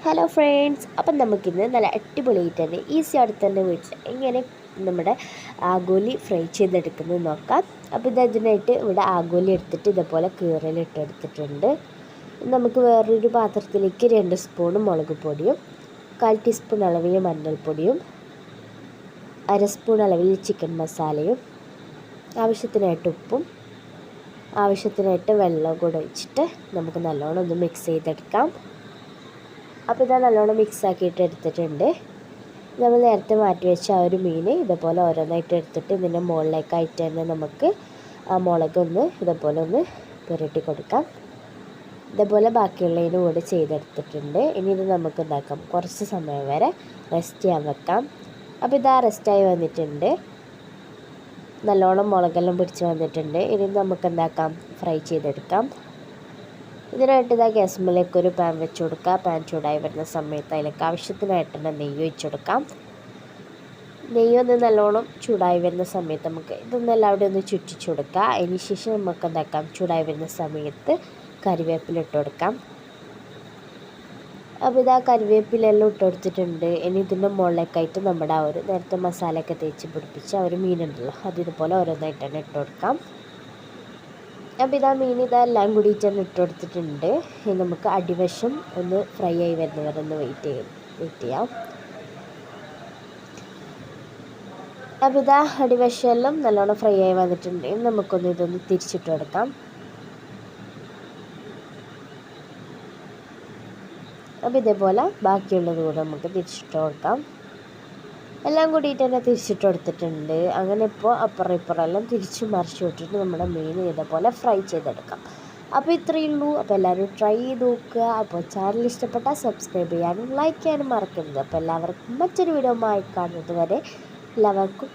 Hello friends, അപ്പം നമുക്കിന്ന് നല്ല അടിപൊളിയായിട്ട് തന്നെ ഈസി ആയിട്ട് തന്നെ വീട്ടിൽ എങ്ങനെ നമ്മുടെ ആഗോലി ഫ്രൈ ചെയ്തെടുക്കുന്നത് നോക്കാം. അപ്പോൾ ഇതിനായിട്ട് ഇവിടെ ആഗോലി എടുത്തിട്ട് ഇതേപോലെ കീറലിട്ടെടുത്തിട്ടുണ്ട്. നമുക്ക് വേറൊരു പാത്രത്തിലേക്ക് 2 സ്പൂൺ മുളക് പൊടിയും 1/4 ടീസ്പൂൺ അളവിൽ മഞ്ഞൾപ്പൊടിയും 1/2 സ്പൂൺ അളവിൽ ചിക്കൻ മസാലയും ആവശ്യത്തിനായിട്ട് ഉപ്പും ആവശ്യത്തിനായിട്ട് വെള്ളം കൂടെ ഒഴിച്ചിട്ട് നമുക്ക് നല്ലോണം ഒന്ന് മിക്സ് ചെയ്തെടുക്കാം. അപ്പോൾ ഇത് നല്ലോണം മിക്സ് ആക്കിയിട്ട് എടുത്തിട്ടുണ്ട്. നമ്മൾ നേരത്തെ മാറ്റി വെച്ച ആ ഒരു മീൻ ഇതുപോലെ ഓരോന്നായിട്ട് എടുത്തിട്ട് ഇതിൻ്റെ മുകളിലേക്കായിട്ട് തന്നെ നമുക്ക് ആ മുളകൊന്ന് ഇതുപോലെ ഒന്ന് പുരട്ടി കൊടുക്കാം. ഇതുപോലെ ബാക്കിയുള്ളതിനും കൂടി ചെയ്തെടുത്തിട്ടുണ്ട്. ഇനി ഇത് നമുക്ക് എന്താക്കാം, കുറച്ച് സമയം വരെ റെസ്റ്റ് ചെയ്യാൻ വെക്കാം. അപ്പോൾ ഇതാ റെസ്റ്റായി വന്നിട്ടുണ്ട്, നല്ലോണം മുളകെല്ലാം പിടിച്ച് വന്നിട്ടുണ്ട്. ഇനി നമുക്ക് എന്താക്കാം, ഫ്രൈ ചെയ്തെടുക്കാം. ഇതിനായിട്ട് ഇതാ ഗ്യാസ്മേലേക്ക് ഒരു പാൻ വെച്ച് കൊടുക്കുക. പാൻ ചൂടായി വരുന്ന സമയത്ത് അതിലേക്ക് ആവശ്യത്തിനായിട്ട് തന്നെ നെയ്യ് ഒഴിച്ച് കൊടുക്കാം. നെയ്യൊന്ന് നല്ലോണം ചൂടായി വരുന്ന സമയത്ത് നമുക്ക് ഇതൊന്ന് എല്ലാവരുടെയും ഒന്ന് ചുറ്റിച്ച് കൊടുക്കുക. അതിന് ശേഷം നമുക്ക് എന്താക്കാം, ചൂടായി വരുന്ന സമയത്ത് കറിവേപ്പില ഇട്ട് കൊടുക്കാം. അപ്പോൾ ഇതാ കറിവേപ്പിലെല്ലാം ഇട്ട് കൊടുത്തിട്ടുണ്ട്. ഇനി ഇതിൻ്റെ മുകളിലേക്കായിട്ട് നമ്മുടെ ആ ഒരു നേരത്തെ മസാലയൊക്കെ തേച്ച് പിടിപ്പിച്ച് ആ ഒരു മീനുണ്ടല്ലോ അത് ഇതുപോലെ ഓരോന്നായിട്ട് തന്നെ ഇട്ട് കൊടുക്കാം. അപ്പോൾ ഇതാ മീൻ ഇതെല്ലാം കൂടിയിട്ട് തന്നെ ഇട്ട് കൊടുത്തിട്ടുണ്ട്. ഇനി നമുക്ക് അടിവശം ഒന്ന് ഫ്രൈ ആയി വരുന്നവരെ ഒന്ന് വെയിറ്റ് ചെയ്യാം. അപ്പോൾ ഇതാ അടിവശമെല്ലാം നല്ലോണം ഫ്രൈ ആയി വന്നിട്ടുണ്ട്. നമുക്കൊന്ന് ഇതൊന്ന് തിരിച്ചിട്ട് കൊടുക്കാം. അപ്പോൾ ഇതേപോലെ ബാക്കിയുള്ളത് കൂടെ നമുക്ക് തിരിച്ചിട്ട് കൊടുക്കാം. എല്ലാം കൂടിയിട്ട് തന്നെ തിരിച്ചിട്ട് കൊടുത്തിട്ടുണ്ട്. അങ്ങനെ ഇപ്പോൾ അപ്പുറം ഇപ്പുറം എല്ലാം തിരിച്ച് മറിച്ച് വിട്ടിട്ട് നമ്മുടെ മീൻ ഇതേപോലെ ഫ്രൈ ചെയ്തെടുക്കാം. അപ്പോൾ ഇത്രയേ ഉള്ളൂ. അപ്പോൾ എല്ലാവരും ട്രൈ ചെയ്ത് നോക്കുക. അപ്പോൾ ചാനൽ ഇഷ്ടപ്പെട്ടാൽ സബ്സ്ക്രൈബ് ചെയ്യാനും ലൈക്ക് ചെയ്യാനും മറക്കരുത്. അപ്പോൾ എല്ലാവർക്കും മറ്റൊരു വീഡിയോ ആയി കാണുന്നത് വരെ എല്ലാവർക്കും